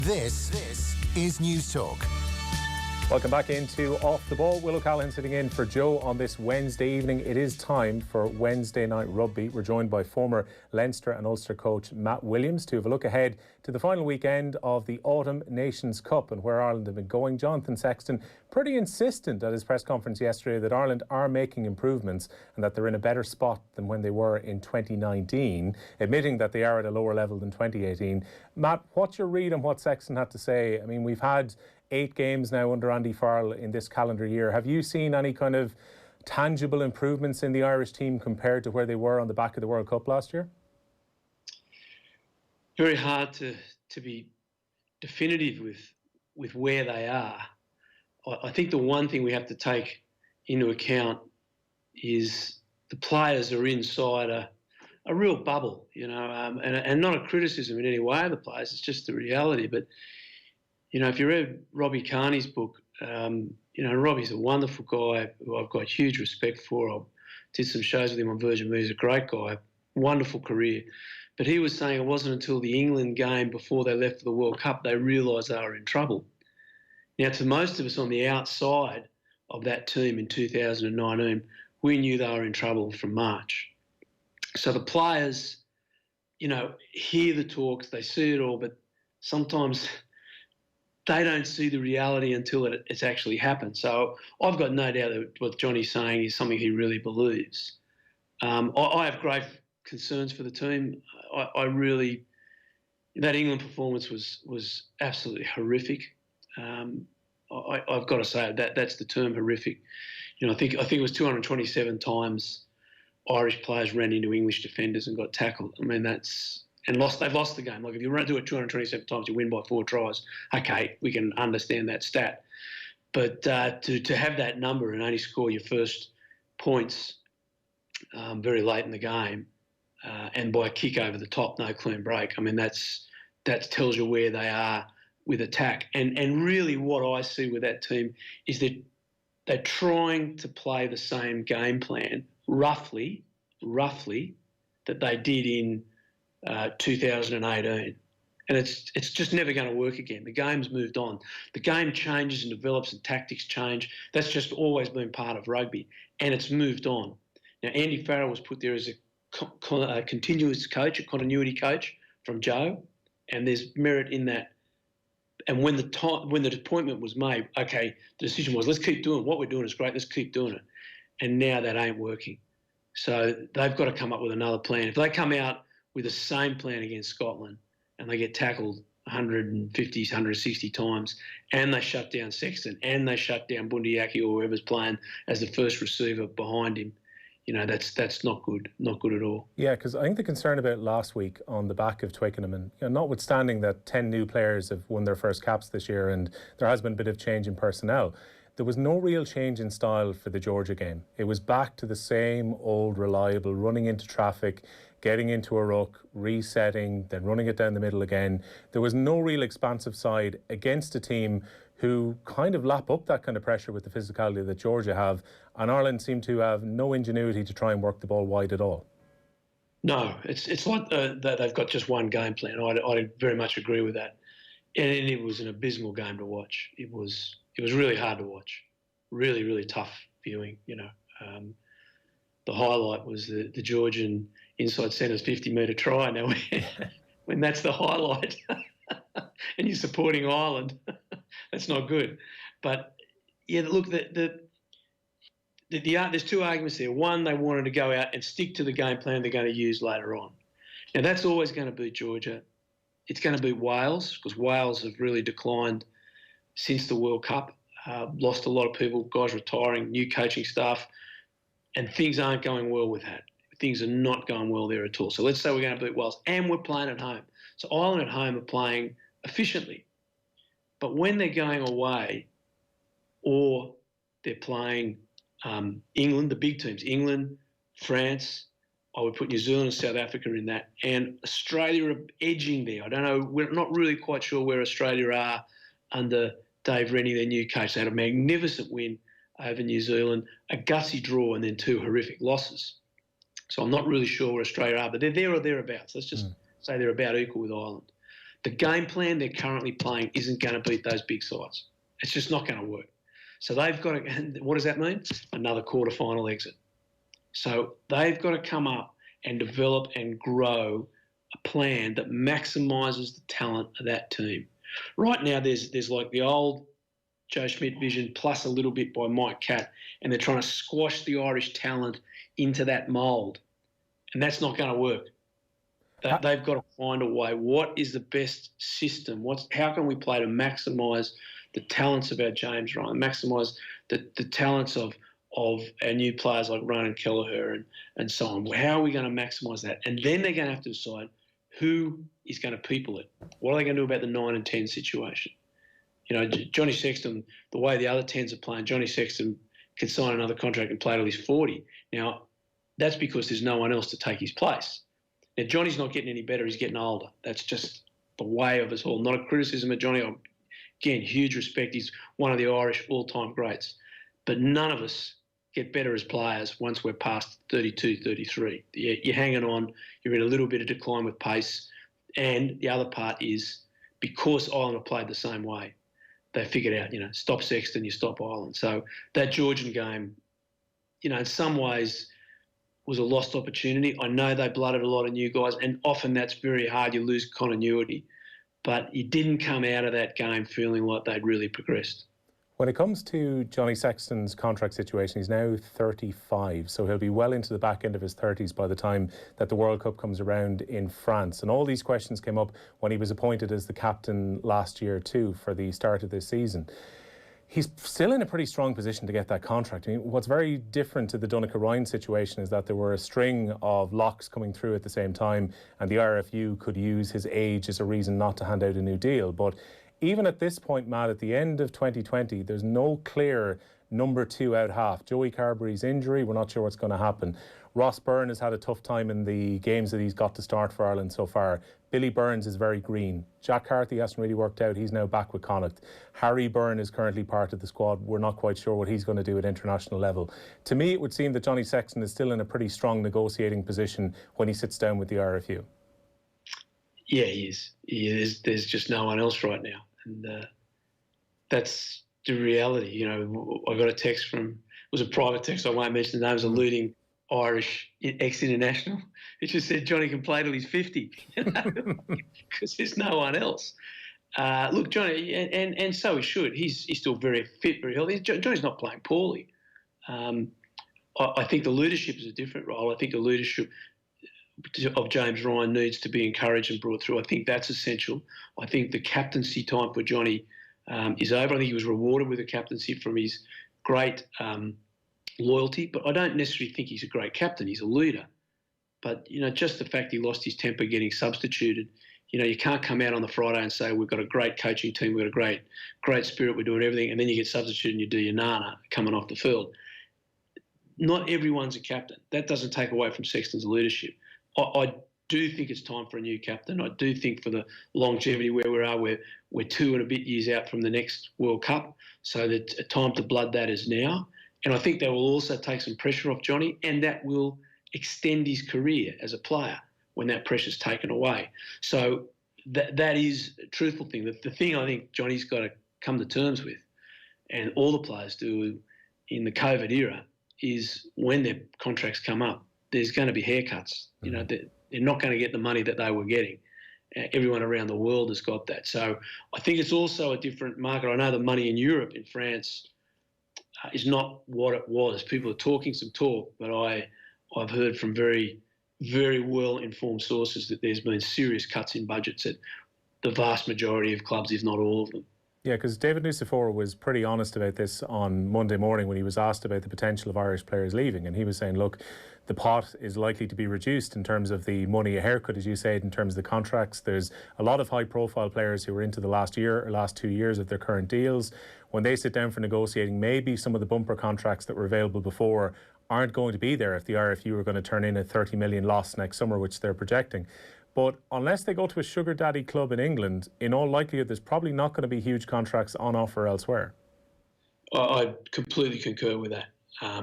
This is News Talk. Welcome back into Off the Ball. Will O'Callaghan sitting in for Joe on this Wednesday evening. It is time for Wednesday Night Rugby. We're joined by former Leinster and Ulster coach Matt Williams to have a look ahead to the final weekend of the Autumn Nations Cup and where Ireland have been going. Johnny Sexton pretty insistent at his press conference yesterday that Ireland are making improvements and that they're in a better spot than when they were in 2019, admitting that they are at a lower level than 2018. Matt, what's your read on what Sexton had to say? I mean, we've had 8 games now under Andy Farrell in this calendar year. Have you seen any kind of tangible improvements in the Irish team compared to where they were on the back of the World Cup last year? Very hard to be definitive with where they are. I think the one thing we have to take into account is the players are inside a real bubble, you know, and not a criticism in any way of the players, it's just the reality. But you know, if you read Robbie Kearney's book, you know, Robbie's a wonderful guy who I've got huge respect for. I did some shows with him on Virgin Media. He's a great guy, wonderful career. But he was saying it wasn't until the England game before they left for the World Cup they realised they were in trouble. Now, to most of us on the outside of that team in 2019, we knew they were in trouble from March. So the players, you know, hear the talks, they see it all, but sometimes they don't see the reality until it's actually happened. So I've got no doubt that what Johnny's saying is something he really believes. I have great concerns for the team. I really, that England performance was absolutely horrific. I've got to say that's the term, horrific. You know, I think it was 227 times Irish players ran into English defenders and got tackled. I mean, they've lost the game. Like if you do it 227 times, you win by 4 tries. Okay, we can understand that stat. But to have that number and only score your first points very late in the game and by a kick over the top, no clean break, I mean, that tells you where they are with attack. And really what I see with that team is that they're trying to play the same game plan, roughly, that they did in 2018, and it's just never going to work again. The game's moved on. The game changes and develops and tactics change. That's just always been part of rugby, and it's moved on. Now, Andy Farrell was put there as a continuous coach, a continuity coach from Joe, and there's merit in that. And when the appointment was made, okay, the decision was, let's keep doing what we're doing is great, let's keep doing it. And now that ain't working. So they've got to come up with another plan. If they come out with the same plan against Scotland and they get tackled 150, 160 times and they shut down Sexton and they shut down Bundyaki or whoever's playing as the first receiver behind him, you know, that's not good at all. Yeah, because I think the concern about last week on the back of Twickenham, and you know, notwithstanding that 10 new players have won their first caps this year and there has been a bit of change in personnel, there was no real change in style for the Georgia game. It was back to the same old reliable running into traffic, getting into a ruck, resetting, then running it down the middle again. There was no real expansive side against a team who kind of lap up that kind of pressure with the physicality that Georgia have, and Ireland seemed to have no ingenuity to try and work the ball wide at all. No, it's like that they've got just one game plan. I very much agree with that. And it was an abysmal game to watch. It was really hard to watch, really, really tough viewing, you know. The highlight was the Georgian inside centre's 50-metre try. Now, when that's the highlight and you're supporting Ireland, that's not good. But, yeah, look, there's 2 arguments there. One, they wanted to go out and stick to the game plan they're going to use later on. Now, that's always going to beat Georgia. It's going to beat Wales because Wales have really declined since the World Cup, lost a lot of people, guys retiring, new coaching staff, and things aren't going well with that. Things are not going well there at all. So let's say we're going to beat Wales, and we're playing at home. So Ireland at home are playing efficiently. But when they're going away or they're playing England, the big teams, England, France, I would put New Zealand and South Africa in that, and Australia are edging there. I don't know, we're not really quite sure where Australia are under Dave Rennie, their new coach. They had a magnificent win over New Zealand, a gutsy draw, and then 2 horrific losses. So I'm not really sure where Australia are, but they're there or thereabouts. Let's just say they're about equal with Ireland. The game plan they're currently playing isn't going to beat those big sides. It's just not going to work. So they've got to, and what does that mean? Another quarter-final exit. So they've got to come up and develop and grow a plan that maximises the talent of that team. Right now, there's like the old Joe Schmidt vision plus a little bit by Mike Catt, and they're trying to squash the Irish talent into that mould, and that's not going to work. They've got to find a way. What is the best system? How can we play to maximise the talents of our James Ryan, maximise the talents of our new players like Ronan Kelleher and so on? How are we going to maximise that? And then they're going to have to decide who is going to people it. What are they going to do about the 9 and 10 situation? You know, Johnny Sexton, the way the other 10s are playing, Johnny Sexton can sign another contract and play till he's 40. Now, that's because there's no one else to take his place. Now, Johnny's not getting any better. He's getting older. That's just the way of us all. Not a criticism of Johnny. Again, huge respect. He's one of the Irish all-time greats. But none of us get better as players once we're past 32, 33. You're hanging on. You're in a little bit of decline with pace. And the other part is because Ireland have played the same way, they figured out, stop Sexton, you stop Ireland. So that Georgian game, in some ways was a lost opportunity. I know they blooded a lot of new guys, and often that's very hard. You lose continuity. But you didn't come out of that game feeling like they'd really progressed. When it comes to Johnny Sexton's contract situation, he's now 35, so he'll be well into the back end of his 30s by the time that the World Cup comes around in France. And all these questions came up when he was appointed as the captain last year too for the start of this season. He's still in a pretty strong position to get that contract. I mean, what's very different to the Donncha-Ryan situation is that there were a string of locks coming through at the same time, and the IRFU could use his age as a reason not to hand out a new deal. But even at this point, Matt, at the end of 2020, there's no clear number 2 out half. Joey Carberry's injury, we're not sure what's going to happen. Ross Byrne has had a tough time in the games that he's got to start for Ireland so far. Billy Burns is very green. Jack Carthy hasn't really worked out. He's now back with Connacht. Harry Byrne is currently part of the squad. We're not quite sure what he's going to do at international level. To me, it would seem that Johnny Sexton is still in a pretty strong negotiating position when he sits down with the IRFU. Yeah, he is. There's just no one else right now. And that's the reality. I got a text it was a private text, I won't mention the name, it was a leading Irish ex-international. It just said Johnny can play till he's 50, because there's no one else. Look, Johnny, and so he should. He's still very fit, very healthy. Johnny's not playing poorly. I think the leadership is a different role. I think the leadership of James Ryan needs to be encouraged and brought through. I think that's essential. I think the captaincy time for Johnny is over. I think he was rewarded with a captaincy from his great loyalty, but I don't necessarily think he's a great captain. He's a leader. But, just the fact he lost his temper getting substituted, you can't come out on the Friday and say, we've got a great coaching team, we've got a great spirit, we're doing everything, and then you get substituted and you do your nana coming off the field. Not everyone's a captain. That doesn't take away from Sexton's leadership. I do think it's time for a new captain. I do think for the longevity where we are, we're 2 and a bit years out from the next World Cup, so that time to blood that is now. And I think that will also take some pressure off Johnny, and that will extend his career as a player when that pressure's taken away. So that is a truthful thing. The thing I think Johnny's got to come to terms with, and all the players do in the COVID era, is when their contracts come up, there's going to be haircuts. They're not going to get the money that they were getting. Everyone around the world has got that. So I think it's also a different market. I know the money in Europe, in France, is not what it was. People are talking some talk, but I've heard from very, very well-informed sources that there's been serious cuts in budgets at the vast majority of clubs, if not all of them. Yeah, because David Nucifora was pretty honest about this on Monday morning when he was asked about the potential of Irish players leaving, and he was saying, look, the pot is likely to be reduced in terms of the money, a haircut, as you said, in terms of the contracts. There's a lot of high-profile players who are into the last 2 years of their current deals. When they sit down for negotiating, maybe some of the bumper contracts that were available before aren't going to be there if the IRFU are going to turn in a 30 million loss next summer, which they're projecting. But unless they go to a sugar daddy club in England, in all likelihood, there's probably not going to be huge contracts on offer elsewhere. I completely concur with that. I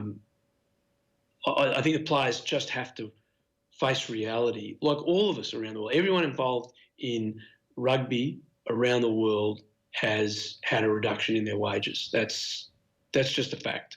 think the players just have to face reality, like all of us around the world. Everyone involved in rugby around the world has had a reduction in their wages. That's just a fact.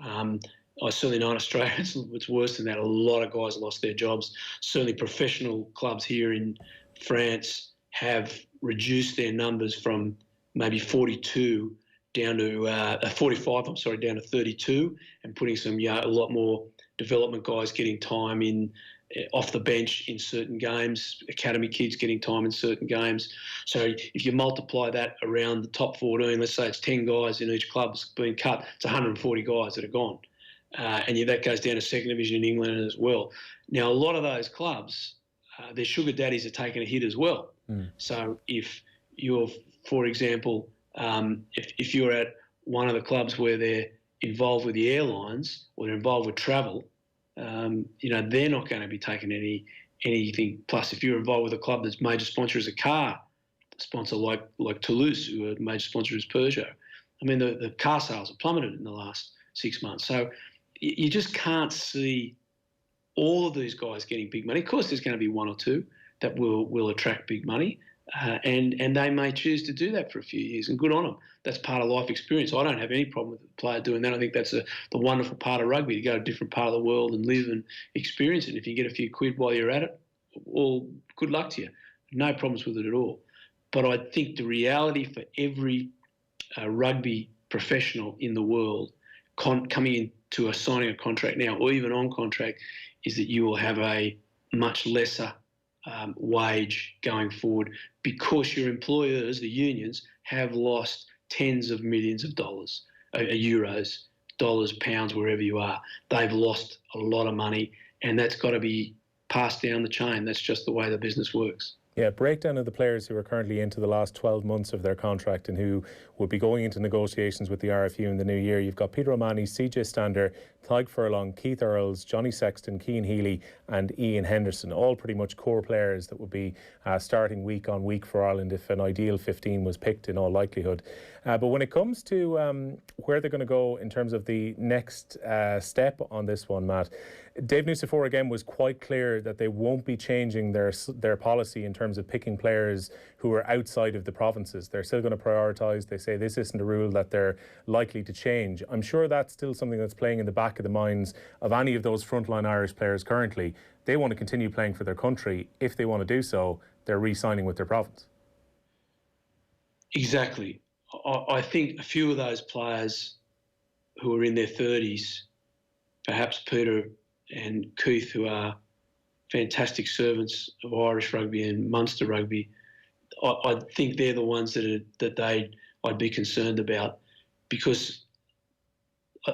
I certainly know in Australia it's worse than that. A lot of guys lost their jobs. Certainly professional clubs here in France have reduced their numbers from maybe 42 down to 45, down to 32, and putting a lot more development guys getting time in off the bench in certain games, academy kids getting time in certain games. So if you multiply that around the top 14, let's say it's 10 guys in each club's been cut, it's 140 guys that are gone. And that goes down to second division in England as well. Now, a lot of those clubs, their sugar daddies are taking a hit as well. So if you're, for example, if you're at one of the clubs where they're involved with the airlines or they're involved with travel, they're not going to be taking anything. Plus, if you're involved with a club that's major sponsor is a car sponsor like Toulouse, who are major sponsor is Peugeot, I mean, the car sales have plummeted in the last 6 months. So you just can't see all of these guys getting big money. Of course, there's going to be one or two that will attract big money, and they may choose to do that for a few years, and good on them. That's part of life experience. I don't have any problem with a player doing that. I think that's the wonderful part of rugby, to go to a different part of the world and live and experience it. And if you get a few quid while you're at it, well, good luck to you. No problems with it at all. But I think the reality for every rugby professional in the world coming into signing a contract now, or even on contract, is that you will have a much lesser wage going forward, because your employers, the unions, have lost tens of millions of dollars, euros, dollars, pounds, wherever you are. They've lost a lot of money, and that's got to be passed down the chain. That's just the way the business works. Yeah, breakdown of the players who are currently into the last 12 months of their contract and who will be going into negotiations with the IRFU in the new year. You've got Peter O'Mahony, CJ Stander, Tadhg Furlong, Keith Earls, Johnny Sexton, Cian Healy and Ian Henderson, all pretty much core players that would be starting week on week for Ireland if an ideal 15 was picked in all likelihood. But when it comes to where they're going to go in terms of the next step on this one, Matt, Dave Nucifora again was quite clear that they won't be changing their policy in terms of picking players who are outside of the provinces. They're still going to prioritise. They say this isn't a rule that they're likely to change. I'm sure that's still something that's playing in the back of the minds of any of those frontline Irish players currently. They want to continue playing for their country. If they want to do so, they're re-signing with their province. Exactly. I think a few of those players who are in their 30s, perhaps Peter and Keith, who are fantastic servants of Irish rugby and Munster rugby, I think they're the ones I'd be concerned about, because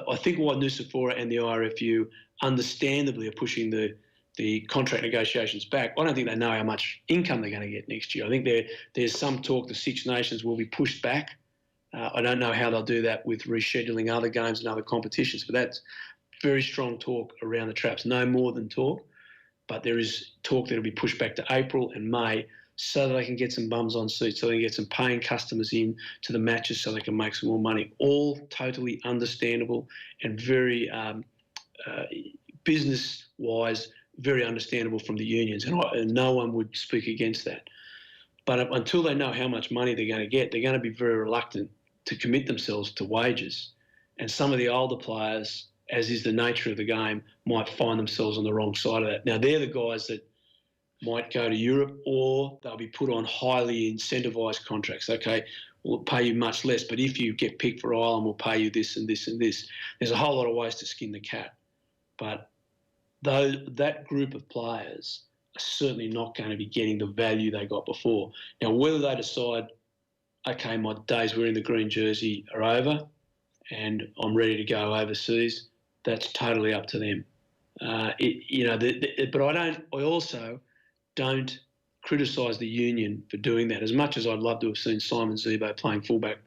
I think what Nucifora and the IRFU understandably are pushing the contract negotiations back. I don't think they know how much income they're going to get next year. I think there's some talk the Six Nations will be pushed back. I don't know how they'll do that with rescheduling other games and other competitions, but that's very strong talk around the traps. No more than talk, but there is talk that will be pushed back to April and May so that they can get some bums on seats, so they can get some paying customers in to the matches so they can make some more money. All totally understandable and very business-wise, very understandable from the unions, and no one would speak against that. But until they know how much money they're going to get, they're going to be very reluctant to commit themselves to wages. And some of the older players, as is the nature of the game, might find themselves on the wrong side of that. Now, they're the guys that might go to Europe, or they'll be put on highly incentivised contracts. Okay, we'll pay you much less, but if you get picked for Ireland, we'll pay you this and this and this. There's a whole lot of ways to skin the cat. But though that group of players are certainly not going to be getting the value they got before. Now, whether they decide, okay, my days wearing the green jersey are over and I'm ready to go overseas, that's totally up to them. But I also don't criticise the union for doing that. As much as I'd love to have seen Simon Zebo playing fullback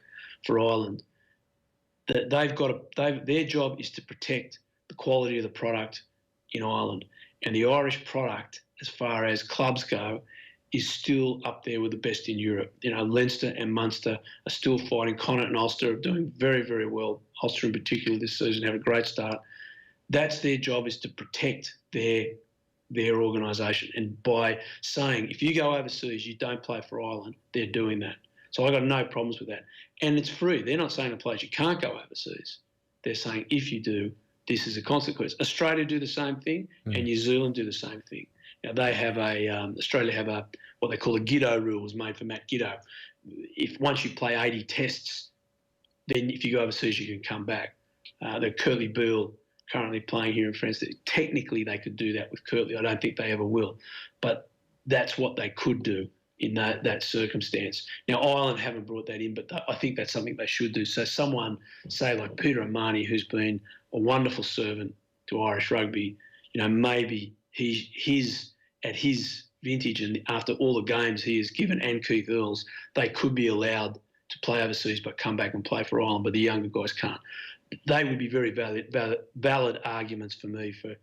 for Ireland, their job is to protect the quality of the product in Ireland. And the Irish product, as far as clubs go, is still up there with the best in Europe. Leinster and Munster are still fighting. Connacht and Ulster are doing very, very well. Ulster in particular this season have a great start. That's their job, is to protect their their organisation. And by saying, if you go overseas, you don't play for Ireland, they're doing that. So I've got no problems with that. And it's free. They're not saying to players, you can't go overseas. They're saying, if you do, this is a consequence. Australia do the same thing, and New Zealand do the same thing. Now, they have Australia have what they call a Giddo rules made for Matt Giddo. If once you play 80 tests, then if you go overseas, you can come back. The Curly Beale currently playing here in France. Technically, they could do that with Curtly. I don't think they ever will. But that's what they could do in that circumstance. Now, Ireland haven't brought that in, but I think that's something they should do. So someone, say, like Peter O'Mahony, who's been a wonderful servant to Irish rugby, maybe he's at his vintage and after all the games he has given, and Keith Earls, they could be allowed to play overseas but come back and play for Ireland, but the younger guys can't. They would be very valid arguments for me for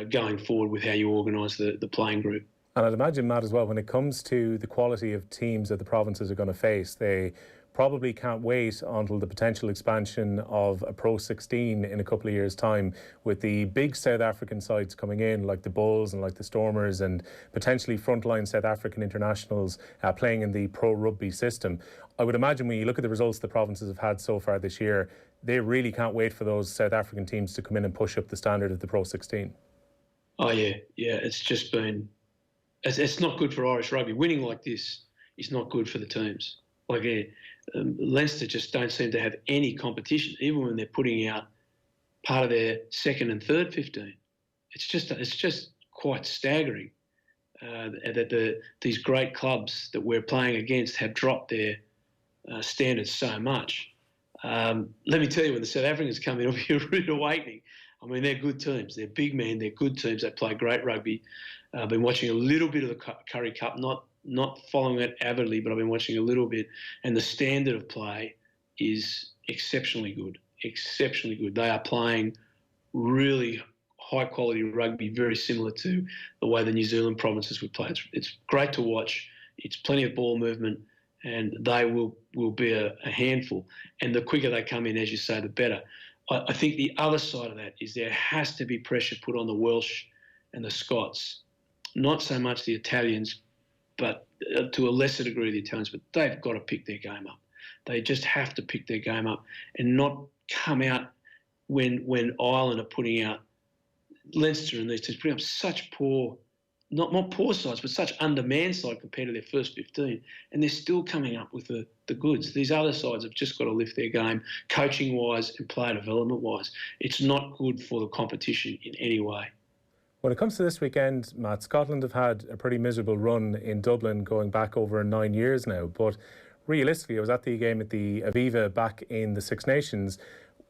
going forward with how you organise the playing group. And I'd imagine, Matt, as well, when it comes to the quality of teams that the provinces are going to face, they probably can't wait until the potential expansion of a Pro 16 in a couple of years' time, with the big South African sides coming in, like the Bulls and like the Stormers, and potentially frontline South African internationals playing in the Pro Rugby system. I would imagine when you look at the results the provinces have had so far this year, they really can't wait for those South African teams to come in and push up the standard of the Pro 16. Oh, yeah. It's just been... It's not good for Irish rugby. Winning like this is not good for the teams. Leinster just don't seem to have any competition, even when they're putting out part of their second and third 15. It's just quite staggering that these great clubs that we're playing against have dropped their standards so much. Let me tell you, when the South Africans come in, it'll be a rude awakening. I mean, they're good teams. They're big men. They're good teams. They play great rugby. I've been watching a little bit of the Curry Cup, not following it avidly, but I've been watching a little bit, and the standard of play is exceptionally good, exceptionally good. They are playing really high-quality rugby, very similar to the way the New Zealand provinces would play. It's great to watch. It's plenty of ball movement, and they will be a handful. And the quicker they come in, as you say, the better. I think the other side of that is there has to be pressure put on the Welsh and the Scots, not so much the Italians, but to a lesser degree the Italians, but they've got to pick their game up. They just have to pick their game up and not come out when Ireland are putting out Leinster and these teams, putting up such poor, not poor sides, but such undermanned side compared to their first 15, and they're still coming up with the goods. These other sides have just got to lift their game, coaching-wise and player development-wise. It's not good for the competition in any way. When it comes to this weekend, Matt, Scotland have had a pretty miserable run in Dublin going back over 9 years now. But realistically, I was at the game at the Aviva back in the Six Nations.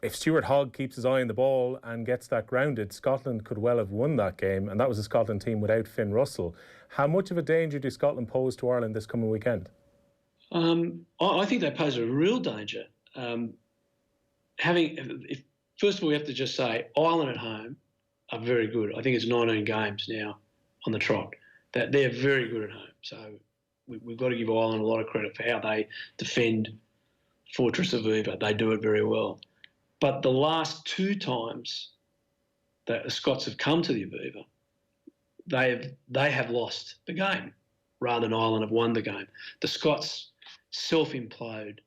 If Stuart Hogg keeps his eye on the ball and gets that grounded, Scotland could well have won that game. And that was a Scotland team without Finn Russell. How much of a danger do Scotland pose to Ireland this coming weekend? I think they pose a real danger. First of all, we have to just say Ireland at home are very good. I think it's 19 games now on the trot. That they're very good at home. So we've got to give Ireland a lot of credit for how they defend Fortress Aviva. They do it very well. But the last two times that the Scots have come to the Aviva, they have lost the game rather than Ireland have won the game. The Scots self-implode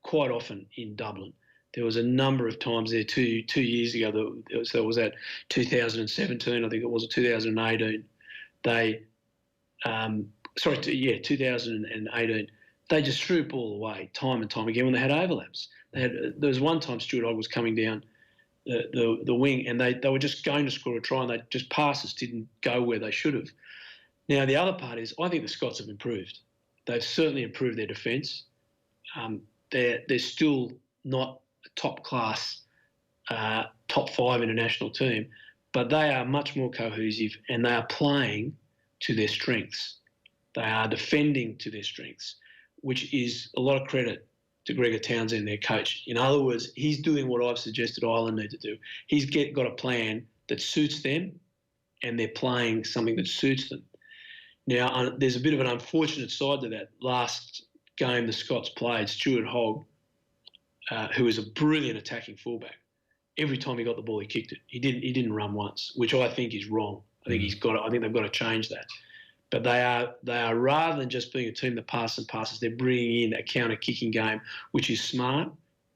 quite often in Dublin. There was a number of times there 2 years ago, so it was at 2017, I think it was, or 2018. 2018. They just threw the ball away time and time again when they had overlaps. There was one time Stuart Hogg was coming down the wing and they were just going to score a try and passes didn't go where they should have. Now, the other part is I think the Scots have improved. They've certainly improved their defence. They're still not a top-class, top 5 international team, but they are much more cohesive and they are playing to their strengths. They are defending to their strengths, which is a lot of credit to Gregor Townsend, their coach. In other words, he's doing what I've suggested Ireland need to do. He's got a plan that suits them and they're playing something that suits them. Now, there's a bit of an unfortunate side to that. Last game the Scots played, Stuart Hogg, who is a brilliant attacking fullback, every time he got the ball, he kicked it. He didn't run once, which I think is wrong. I think they've got to change that. But they are rather than just being a team that passes and passes, they're bringing in a counter kicking game, which is smart.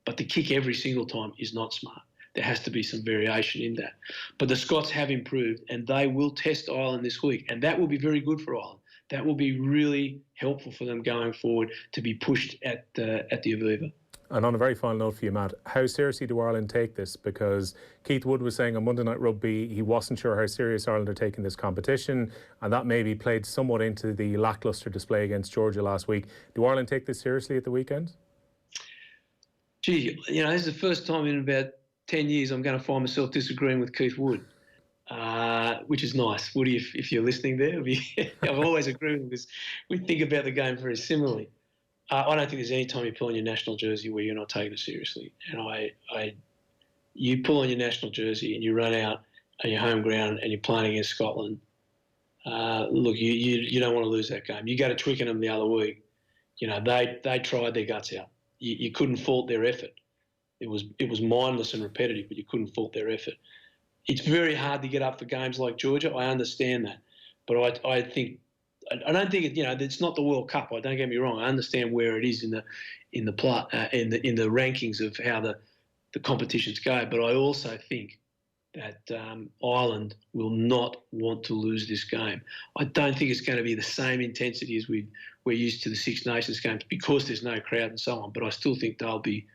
But the kick every single time is not smart. There has to be some variation in that. But the Scots have improved, and they will test Ireland this week, and that will be very good for Ireland. That will be really helpful for them going forward to be pushed at the Aviva. And on a very final note for you, Matt, how seriously do Ireland take this? Because Keith Wood was saying on Monday Night Rugby he wasn't sure how serious Ireland are taking this competition, and that maybe played somewhat into the lacklustre display against Georgia last week. Do Ireland take this seriously at the weekend? Gee, this is the first time in about 10 years I'm going to find myself disagreeing with Keith Wood, which is nice. Woody, if you're listening there, I've always agreed with this. We think about the game very similarly. I don't think there's any time you pull on your national jersey where you're not taking it seriously. And you pull on your national jersey and you run out on your home ground and you're playing against Scotland. Look, you don't want to lose that game. You go to Twickenham the other week. They tried their guts out. You couldn't fault their effort. It was mindless and repetitive, but you couldn't fault their effort. It's very hard to get up for games like Georgia. I understand that, but I don't think it's not the World Cup. Don't get me wrong. I understand where it is in the rankings of how the competitions go, but I also think that Ireland will not want to lose this game. I don't think it's going to be the same intensity as we're used to the Six Nations games because there's no crowd and so on. But I still think they'll be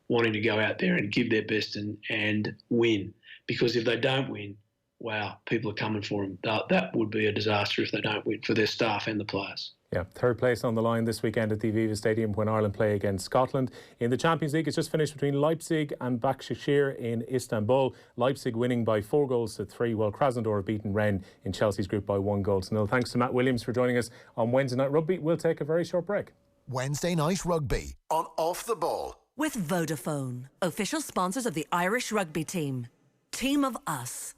wanting to go out there and give their best and win. Because if they don't win, wow, people are coming for them. That would be a disaster if they don't win for their staff and the players. Yeah, third place on the line this weekend at the Aviva Stadium when Ireland play against Scotland. In the Champions League, it's just finished between Leipzig and Başakşehir in Istanbul. Leipzig winning by 4-3, while Krasnodar have beaten Rennes in Chelsea's group by 1-0. Thanks to Matt Williams for joining us on Wednesday Night Rugby. We'll take a very short break. Wednesday Night Rugby on Off the Ball. With Vodafone, official sponsors of the Irish rugby team. Team of us.